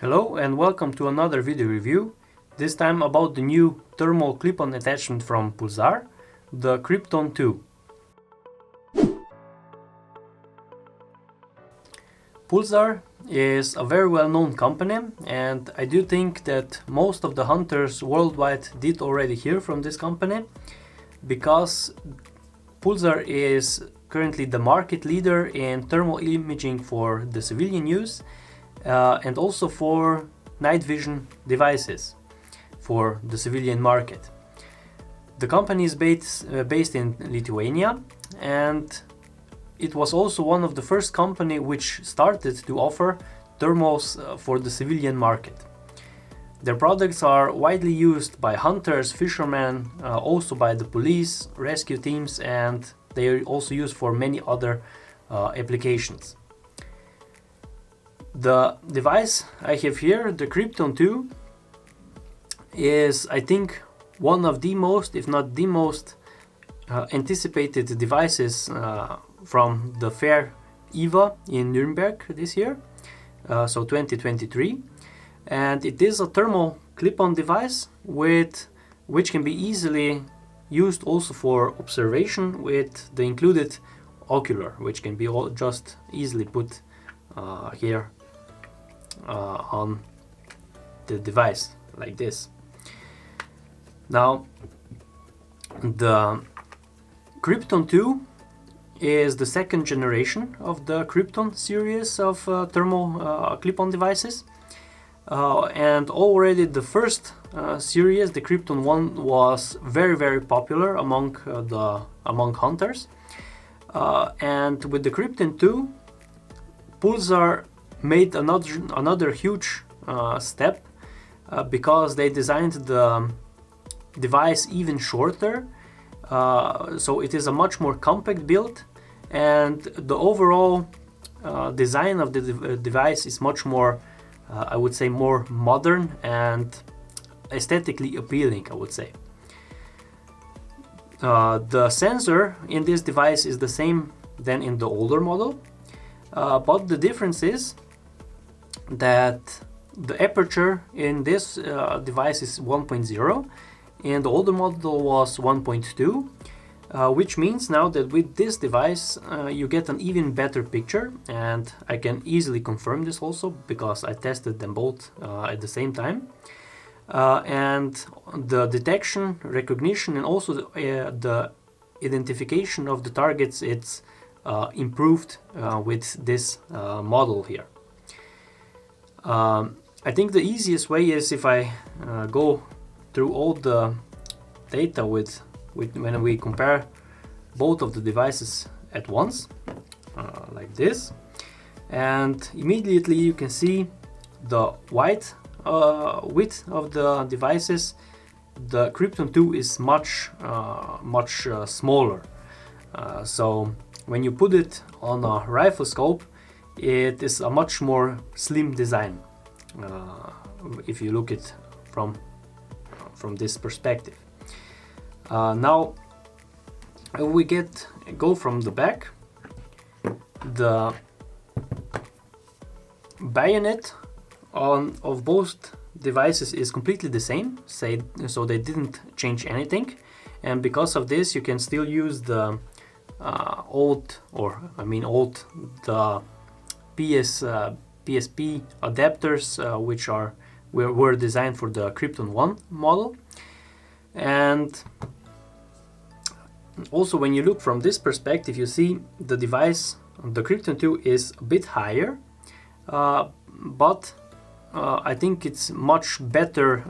Hello and welcome to another video review, this time about the new thermal clip-on attachment from Pulsar, the Krypton 2. Pulsar is a very well-known company, and I do think that most of the hunters worldwide did already hear from this company, because Pulsar is currently the market leader in thermal imaging for the civilian use and also for night vision devices for the civilian market. The company is based in Lithuania, and it was also one of the first company which started to offer thermals for the civilian market. Their products are widely used by hunters, fishermen, also by the police, rescue teams, and they are also used for many other applications. The device I have here, the Krypton 2, is, I think, one of the most, if not the most, anticipated devices from the fair EVA in Nuremberg this year, so 2023. And it is a thermal clip-on device which can be easily used also for observation with the included ocular, which can be just easily put here on the device like this. Now, the Krypton 2 is the second generation of the Krypton series of thermal clip-on devices, and already the first series, the Krypton 1, was very popular among hunters, and with the Krypton 2, Pulsar made another huge step because they designed the device even shorter, so it is a much more compact build, and the overall design of the device is much more, I would say, more modern and aesthetically appealing, I would say. The sensor in this device is the same than in the older model, but the difference is that the aperture in this device is 1.0 and the older model was 1.2, which means now that with this device you get an even better picture, and I can easily confirm this also because I tested them both at the same time. And the detection, recognition, and also the identification of the targets, it's improved with this model here. I think the easiest way is if I go through all the data with when we compare both of the devices at once, like this, and immediately you can see the width of the devices. The Krypton 2 is much smaller, so when you put it on a rifle scope, it is a much more slim design, if you look it from this perspective. Now, if we go from the back, the bayonet of both devices is completely the same, so they didn't change anything, and because of this you can still use the the PSP adapters, which were designed for the Krypton 1 model. And also, when you look from this perspective, you see the device, the Krypton 2, is a bit higher, but I think it's much better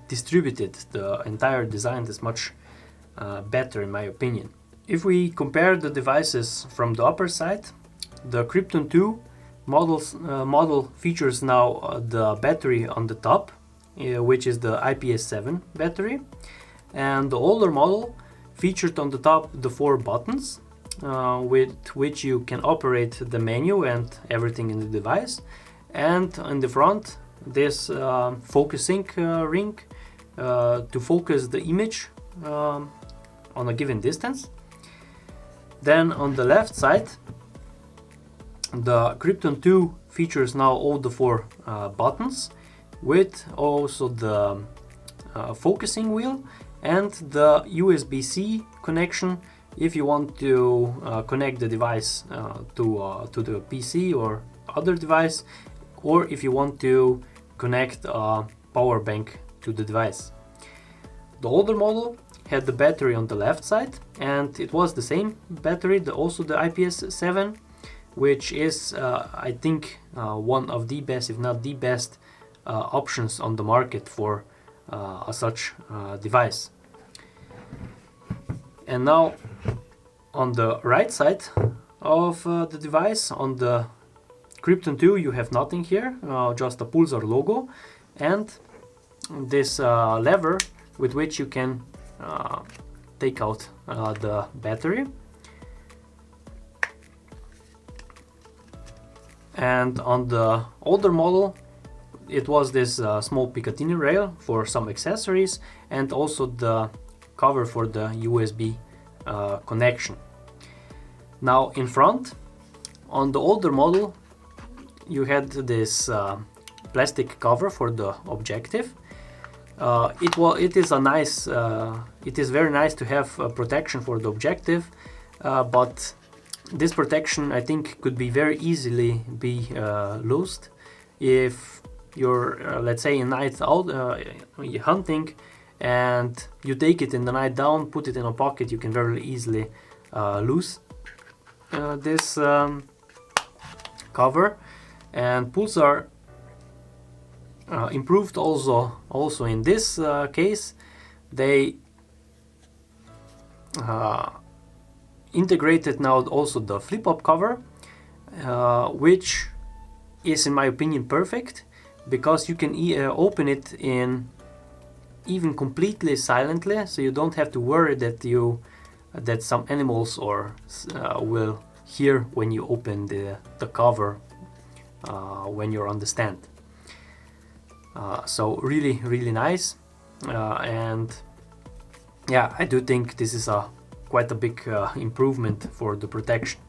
distributed. The entire design is much better, in my opinion. If we compare the devices from the upper side, the Krypton 2 model features now the battery on the top, which is the Eyepiece 7 battery, and the older model featured on the top the 4 buttons with which you can operate the menu and everything in the device, and in the front this focusing ring to focus the image on a given distance. Then on the left side, the Krypton 2 features now all the four buttons, with also the focusing wheel and the USB-C connection if you want to connect the device to the PC or other device, or if you want to connect a power bank to the device. The older model had the battery on the left side, and it was the same battery, also the IPS7, which is I think one of the best, if not the best, options on the market for such device. And now on the right side of the device, on the Krypton 2, you have nothing here, just a Pulsar logo and this lever with which you can take out the battery. And on the older model, it was this small Picatinny rail for some accessories, and also the cover for the USB connection. Now in front, on the older model, you had this plastic cover for the objective. It is very nice to have protection for the objective, but this protection, I think, could be very easily be loosed if you're let's say in night out hunting and you take it in the night down, put it in a pocket. You can very easily lose this cover. And Pulsar improved also in this case. They integrated now also the flip-up cover, which is in my opinion perfect, because you can open it in even completely silently, so you don't have to worry that some animals will hear when you open the cover when you're on the stand. So really nice, and yeah, I do think this is quite a big improvement for the protection.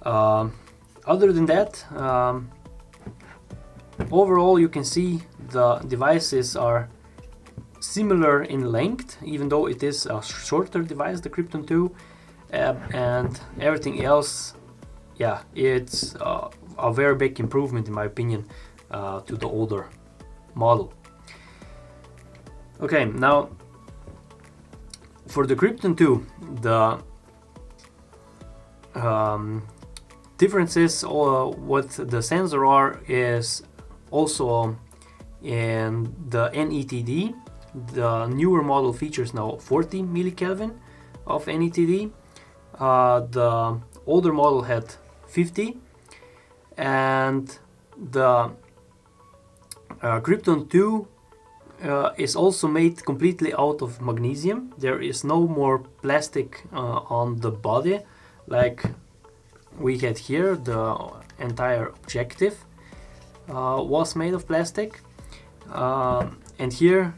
Other than that, overall you can see the devices are similar in length, even though it is a shorter device, the Krypton 2, and everything else, yeah, it's a very big improvement in my opinion to the older model. Okay, now for the Krypton 2, the differences or what the sensor are is also in the NETD. The newer model features now 40 millikelvin of NETD. The older model had 50, and the Krypton 2 is also made completely out of magnesium. There is no more plastic on the body like we had here. The entire objective was made of plastic, and here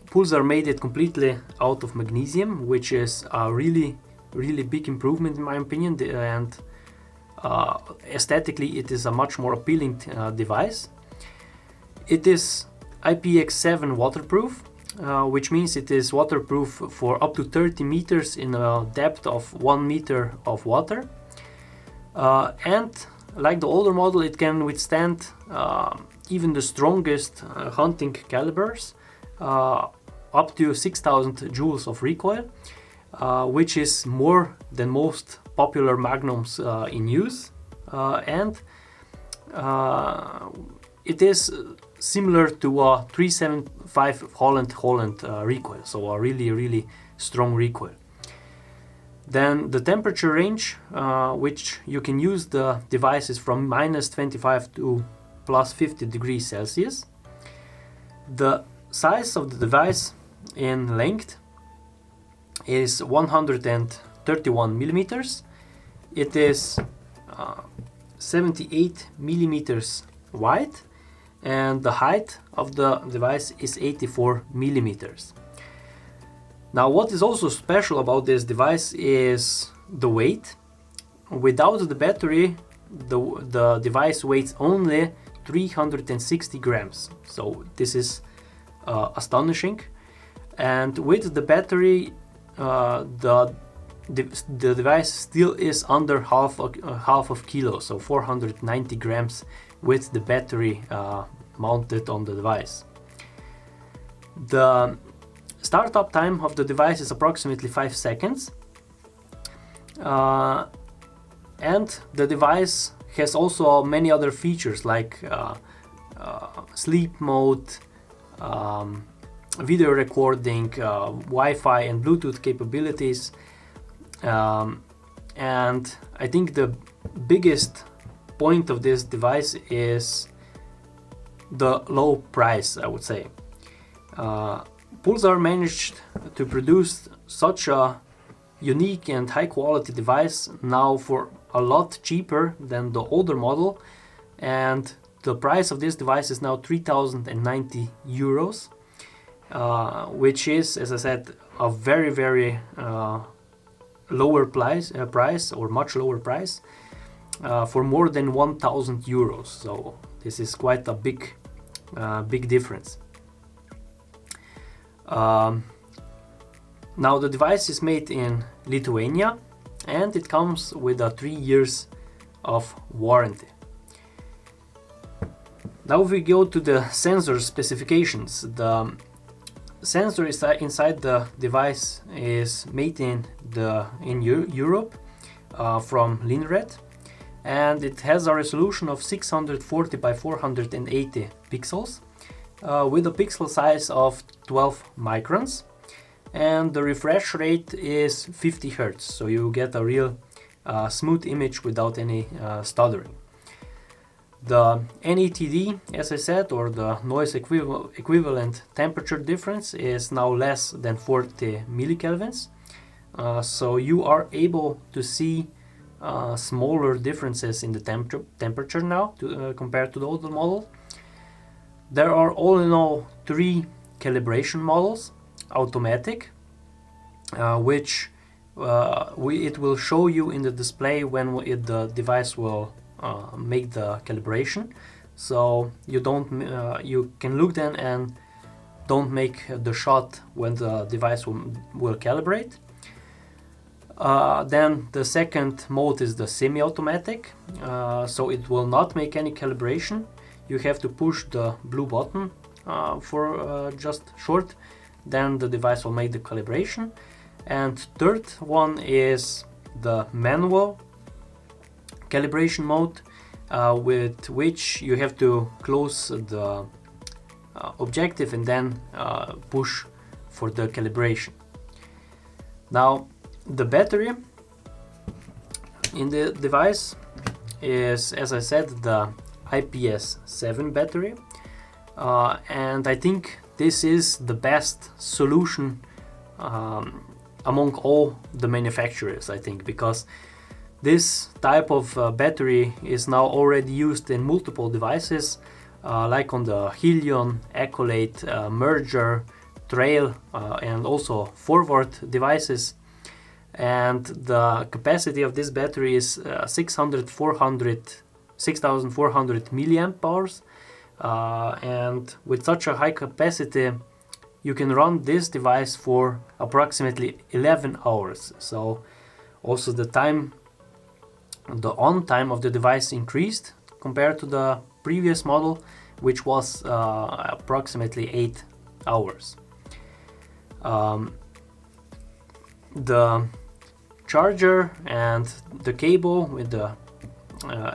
Pulsar made it completely out of magnesium, which is a really big improvement in my opinion, and aesthetically it is a much more appealing device. It is IPX7 waterproof, which means it is waterproof for up to 30 meters in a depth of 1 meter of water, and like the older model, it can withstand even the strongest hunting calibers, up to 6,000 joules of recoil, which is more than most popular magnums in use, and it is similar to a 375 Holland recoil, so a really strong recoil. Then the temperature range, which you can use the devices from -25 to +50 degrees Celsius. The size of the device in length is 131 millimeters. It is 78 millimeters wide, and the height of the device is 84 millimeters. Now, what is also special about this device is the weight. Without the battery, the device weighs only 360 grams, so this is astonishing. And with the battery, the device still is under half of kilo, so 490 grams with the battery mounted on the device. The startup time of the device is approximately 5 seconds, and the device has also many other features like sleep mode, video recording, Wi-Fi and Bluetooth capabilities, and I think the biggest point of this device is the low price, I would say. Pulsar managed to produce such a unique and high quality device now for a lot cheaper than the older model, and the price of this device is now 3,090 euros, which is, as I said, a very lower price or much lower price for more than 1,000 euros. So this is quite a big difference. Now the device is made in Lithuania and it comes with a 3 years of warranty. Now if we go to the sensor specifications, the sensor inside the device is made in Europe from Linred, and it has a resolution of 640 by 480 pixels with a pixel size of 12 microns, and the refresh rate is 50 Hz, so you get a real smooth image without any stuttering. The NETD, as I said, or the noise equivalent temperature difference, is now less than 40 millikelvins, so you are able to see smaller differences in the temperature now compared to the older model. There are all in all 3 calibration models: automatic, which it will show you in the display when the device will make the calibration, so you can look then and don't make the shot when the device will calibrate. Then the second mode is the semi-automatic, so it will not make any calibration. You have to push the blue button for just short, then the device will make the calibration. And third one is the manual calibration mode, with which you have to close the objective and then push for the calibration. Now the battery in the device is, as I said, the Eyepiece 7 battery, and I think this is the best solution among all the manufacturers, I think, because this type of battery is now already used in multiple devices, like on the Helion, Accolade, Merger, Trail, and also Forward devices. And the capacity of this battery is 6,400 milliamp hours, and with such a high capacity you can run this device for approximately 11 hours. So also the on time of the device increased compared to the previous model, which was approximately 8 hours. The charger and the cable with the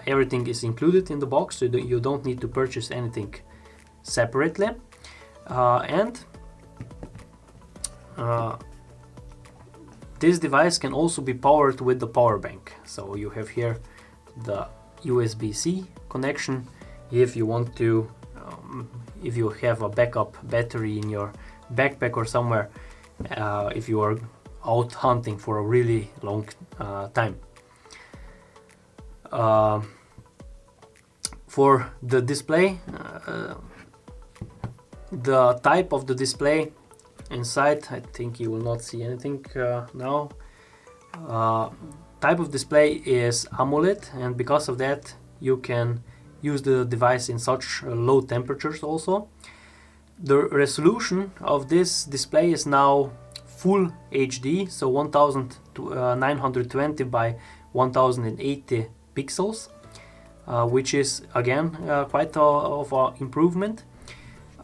everything is included in the box, so you don't need to purchase anything separately. This device can also be powered with the power bank. So you have here the USB-C connection if you want to, if you have a backup battery in your backpack or somewhere, if you are out hunting for a really long time. For the display, the type of the display inside, I think you will not see anything now. type of display is AMOLED, and because of that you can use the device in such low temperatures also. The resolution of this display is now full HD, so 1920 by 1080 pixels, which is again quite of an improvement.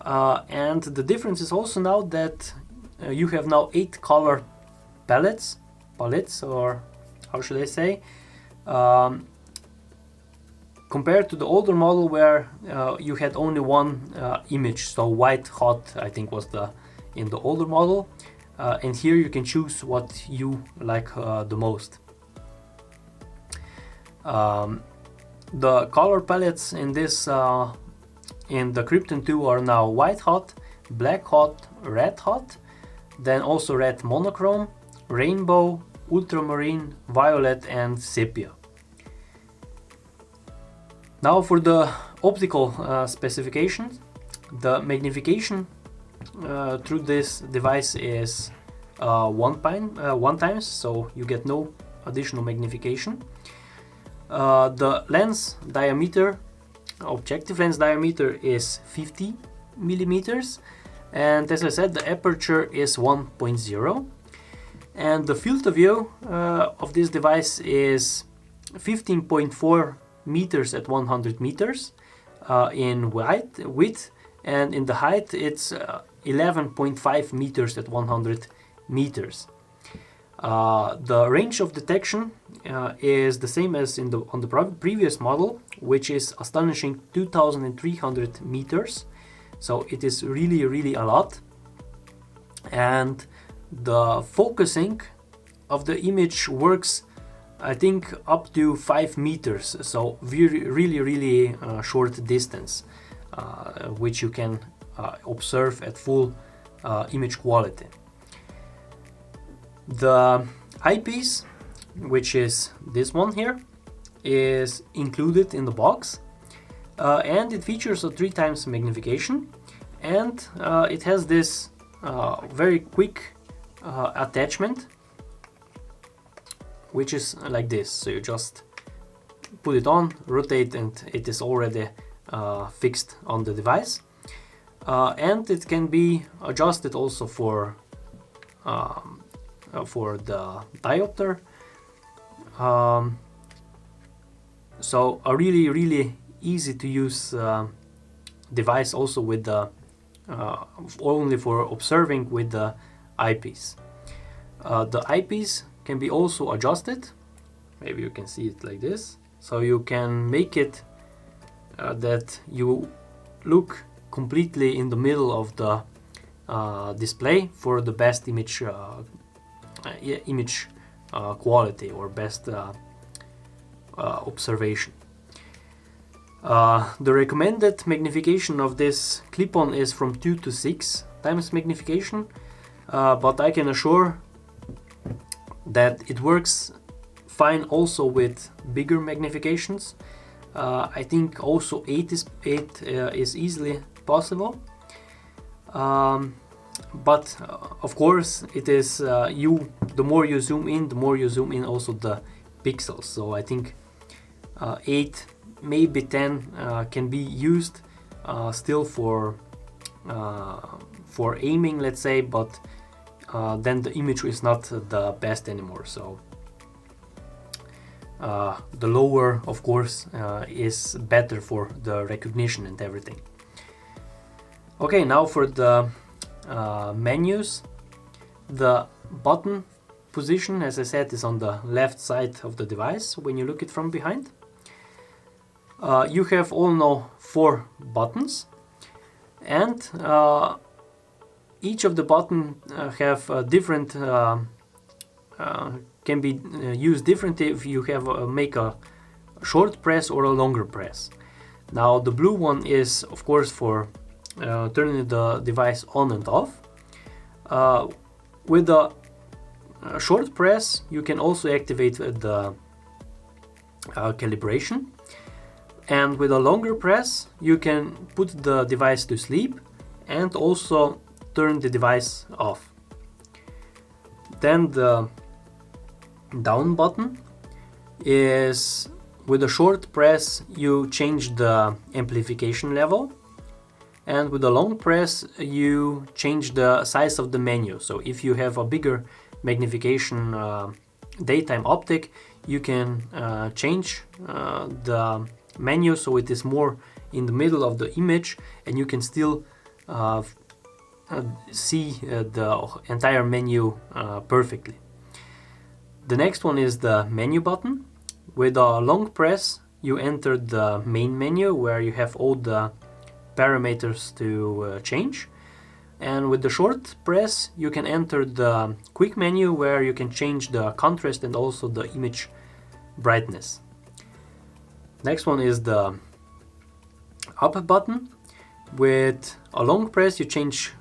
And the difference is also now that you have now 8 color palettes, or how should I say, compared to the older model where you had only one image, so white hot I think was in the older model, and here you can choose what you like the most. The color palettes in this in the Krypton 2 are now white hot, black hot, red hot, then also red monochrome, rainbow, ultramarine, violet and sepia. Now for the optical specifications, the magnification through this device is 1 times, so you get no additional magnification. The lens diameter, objective lens diameter, is 50 millimeters, and as I said, the aperture is 1.0, and the field of view of this device is 15.4 meters at 100 meters in width, and in the height it's 11.5 meters at 100 meters. The range of detection is the same as on the previous model, which is astonishing 2300 meters, so it is really a lot. And the focusing of the image works, I think, up to 5 meters, so really short distance, which you can observe at full image quality. The eyepiece, which is this one here, is included in the box, and it features a 3 times magnification, and it has this very quick attachment, which is like this. So you just put it on, rotate, and it is already fixed on the device, and it can be adjusted also for the diopter. So a really easy to use device, also with the only for observing with the eyepiece. The eyepiece can be also adjusted. Maybe you can see it like this. So you can make it that you look completely in the middle of the display for the best image quality or best observation. The recommended magnification of this clip-on is from 2 to 6 times magnification, but I can assure that it works fine also with bigger magnifications. I think also 8 is easily possible, but of course it is the more you zoom in, the more you zoom in also the pixels. So I think 8, maybe 10 can be used still for aiming, let's say, but then the image is not the best anymore. So the lower, of course, is better for the recognition and everything. Okay, now for the menus. The button position, as I said, is on the left side of the device when you look it from behind. You have all now 4 buttons, and each of the buttons have different can be used differently if you have make a short press or a longer press. Now the blue one is of course for turning the device on and off. With a short press you can also activate the calibration, and with a longer press you can put the device to sleep and also turn the device off. Then the down button is with a short press you change the amplification level, and with a long press you change the size of the menu. So if you have a bigger magnification daytime optic, you can change the menu so it is more in the middle of the image, and you can still see the entire menu perfectly. The next one is the menu button. With a long press you enter the main menu where you have all the parameters to change, and with the short press you can enter the quick menu where you can change the contrast and also the image brightness. Next one is the up button. With a long press you change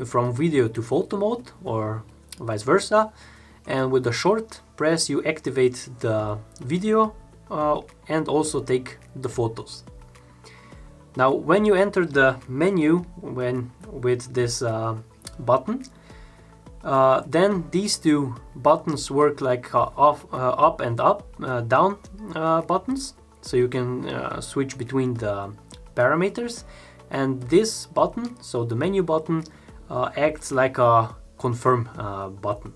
from video to photo mode or vice versa, and with a short press you activate the video and also take the photos. Now when you enter the menu with this button, then these two buttons work like up and down buttons, so you can switch between the parameters, and this button, so the menu button, acts like a confirm button.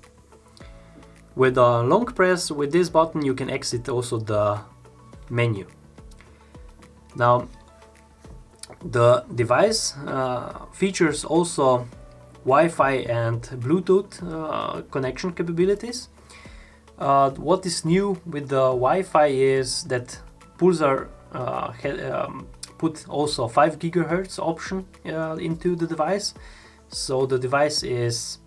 With a long press with this button you can exit also the menu. Now the device features also Wi-Fi and Bluetooth connection capabilities. What is new with the Wi-Fi is that Pulsar put also 5 GHz option into the device, so the device is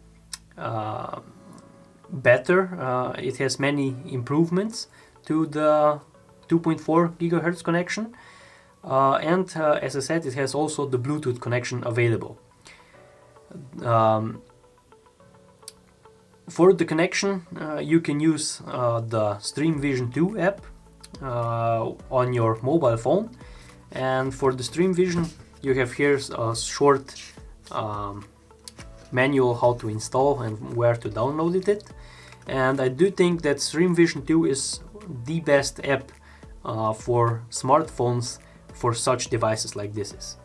better. It has many improvements to the 2.4 GHz connection, and as I said, it has also the Bluetooth connection available. For the connection you can use the Stream Vision 2 app on your mobile phone, and for the Stream Vision you have here a short manual how to install and where to download it, and I do think that Stream Vision 2 is the best app for smartphones for such devices like this.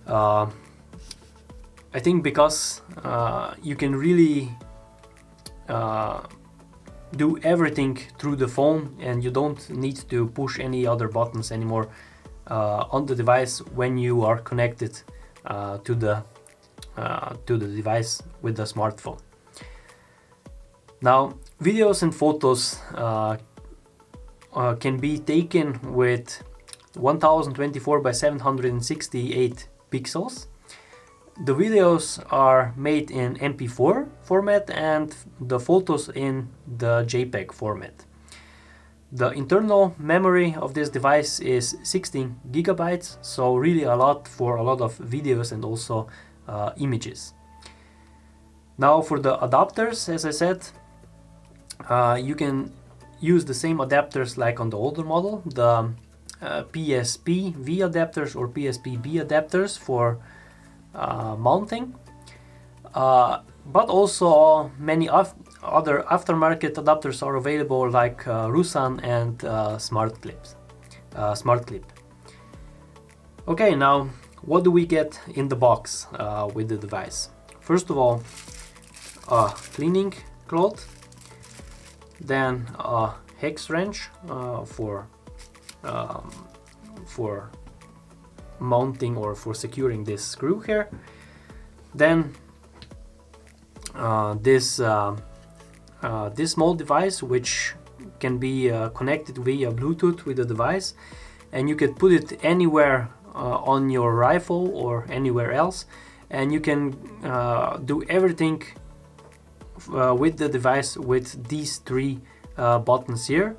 I think because you can really do everything through the phone, and you don't need to push any other buttons anymore on the device when you are connected to the device with the smartphone. Now, videos and photos can be taken with 1024 by 768 pixels. The videos are made in MP4 format and the photos in the JPEG format. The internal memory of this device is 16 gigabytes, so really a lot for a lot of videos and also images. Now for the adapters, as I said, you can use the same adapters like on the older model, the PSP-V adapters or PSP-B adapters for mounting, but also many other aftermarket adapters are available like Rusan and Smart Clip. Okay, now what do we get in the box with the device? First of all, a cleaning cloth, then a hex wrench for mounting or for securing this screw here, then this small device which can be connected via Bluetooth with the device, and you can put it anywhere on your rifle or anywhere else, and you can do everything with the device with these 3 buttons here,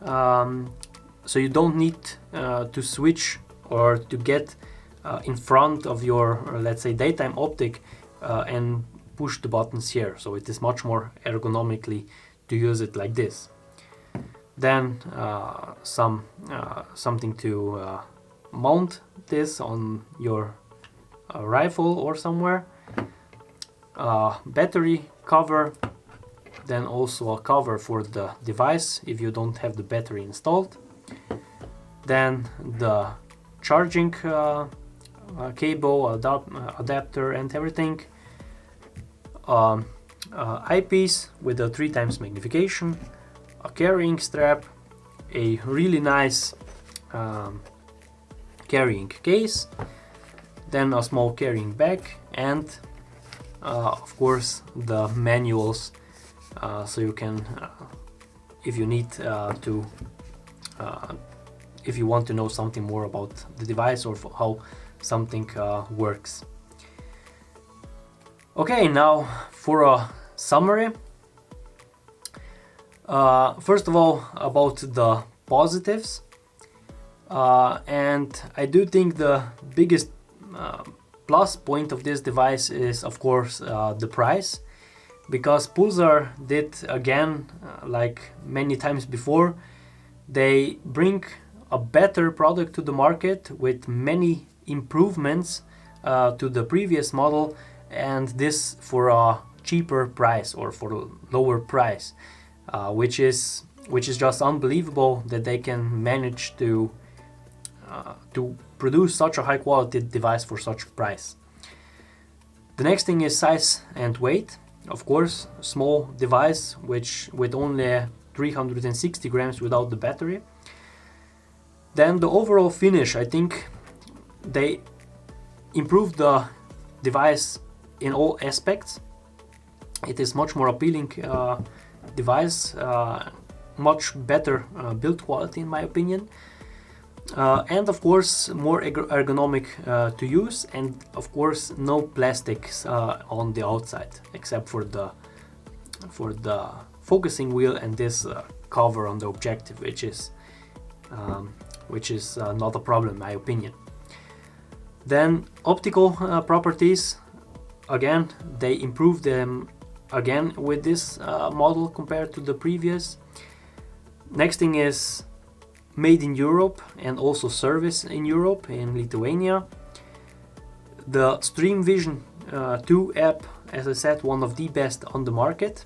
so you don't need to switch or to get in front of your, let's say, daytime optic and push the buttons here. So it is much more ergonomically to use it like this. Then something to mount this on your rifle or somewhere. Battery cover, then also a cover for the device if you don't have the battery installed, then the charging cable, adapter and everything, eyepiece with a 3 times magnification, a carrying strap, a really nice carrying case, then a small carrying bag, and of course the manuals, so you can, if you need to, if you want to know something more about the device or how something works. Okay, now for a summary. First of all, about the positives, and I do think the biggest plus point of this device is of course the price, because Pulsar did again, like many times before, they bring a better product to the market with many improvements to the previous model, and this for a cheaper price or for a lower price, which is just unbelievable that they can manage to produce such a high quality device for such a price. The next thing is size and weight. Of course, small device with only 360 grams without the battery. Then the overall finish, I think they improved the device in all aspects. It is much more appealing device, much better build quality in my opinion, and of course more ergonomic to use, and of course no plastics on the outside except for the focusing wheel and this cover on the objective, which is not a problem in my opinion. Then optical properties, again they improved them again with this model compared to the previous. Next thing is made in Europe and also service in Europe, in Lithuania. The Stream Vision 2 app, as I said, one of the best on the market,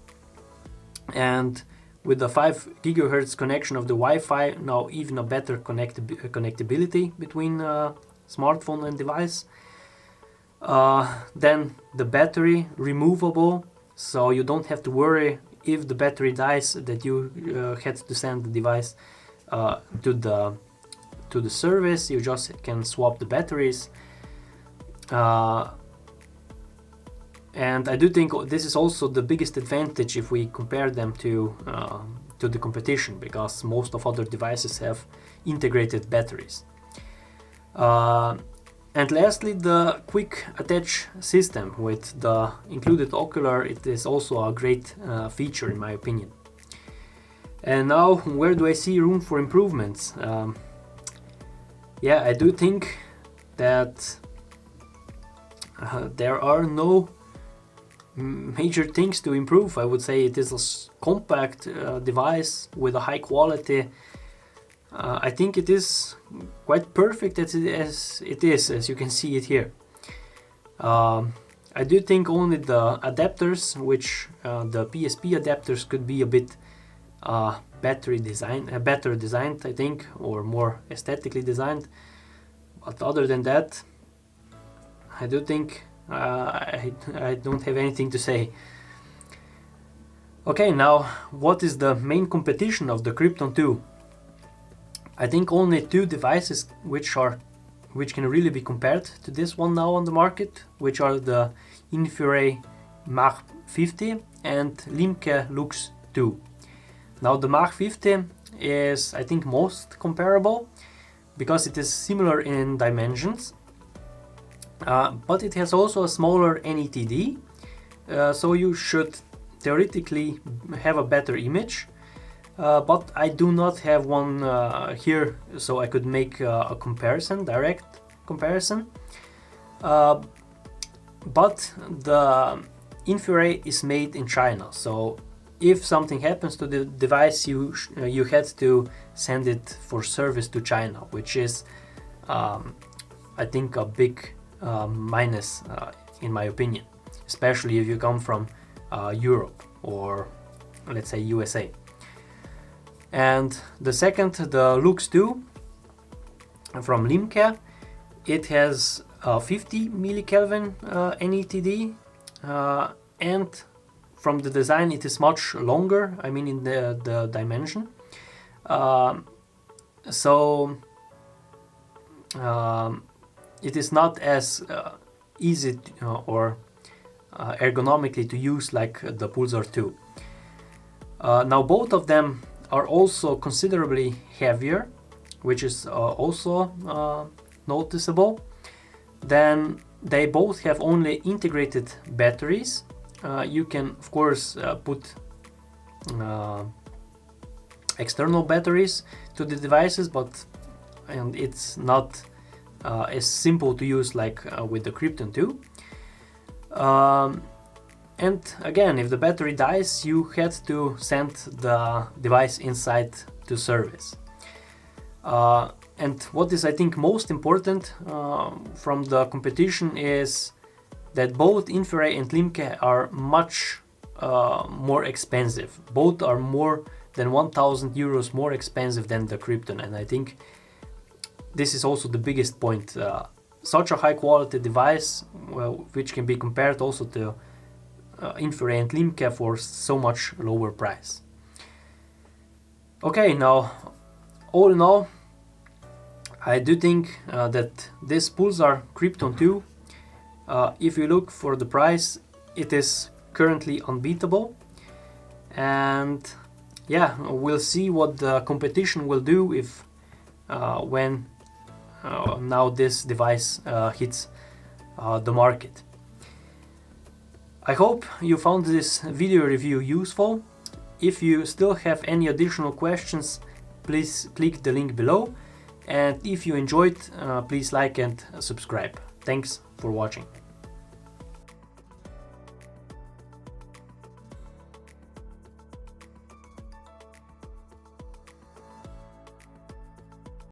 and with the 5 GHz connection of the Wi-Fi, now even a better connectability between smartphone and device. Then the battery removable, so you don't have to worry if the battery dies that you had to send the device to the service. You just can swap the batteries, and I do think this is also the biggest advantage if we compare them to the competition, because most of other devices have integrated batteries. And lastly, the quick attach system with the included ocular, it is also a great feature in my opinion. And now, where do I see room for improvements? Yeah, I do think that there are no major things to improve. I would say it is a compact device with a high quality. I think it is quite perfect as it is, as you can see it here. I do think only the adapters, which the PSP adapters could be a bit better designed, I think, or more aesthetically designed. But other than that, I do think I don't have anything to say. Okay, now what is the main competition of the Krypton 2? I think only 2 devices which can really be compared to this one now on the market, which are the Infrared Mach 50 and Limke Lux 2. Now the Mach 50 is, I think, most comparable because it is similar in dimensions, but it has also a smaller NETD, so you should theoretically have a better image. But I do not have one here, so I could make a comparison, direct comparison. But the infrared is made in China, so if something happens to the device, you had to send it for service to China, which is, I think, a big minus in my opinion, especially if you come from Europe or let's say USA. And the second, the Lux 2 from Limca, it has 50 millikelvin NETD, and from the design it is much longer, I mean in the dimension. So it is not as easy or ergonomically to use like the Pulsar 2. Now both of them are also considerably heavier, which is also noticeable. Then they both have only integrated batteries. You can of course put external batteries to the devices, but it's not as simple to use like with the Krypton 2. And again, if the battery dies, you had to send the device inside to service. And what is, I think, most important from the competition is that both Infrared and Limca are much more expensive. Both are more than 1,000 euros more expensive than the Krypton, and I think this is also the biggest point. Such a high quality device, well, which can be compared also to Infrared and Limca for so much lower price. Okay, now all in all, I do think that this Pulsar Krypton 2, if you look for the price, it is currently unbeatable. And yeah, we'll see what the competition will do if when now this device hits the market. I hope you found this video review useful. If you still have any additional questions, please click the link below. And if you enjoyed, please like and subscribe. Thanks for watching.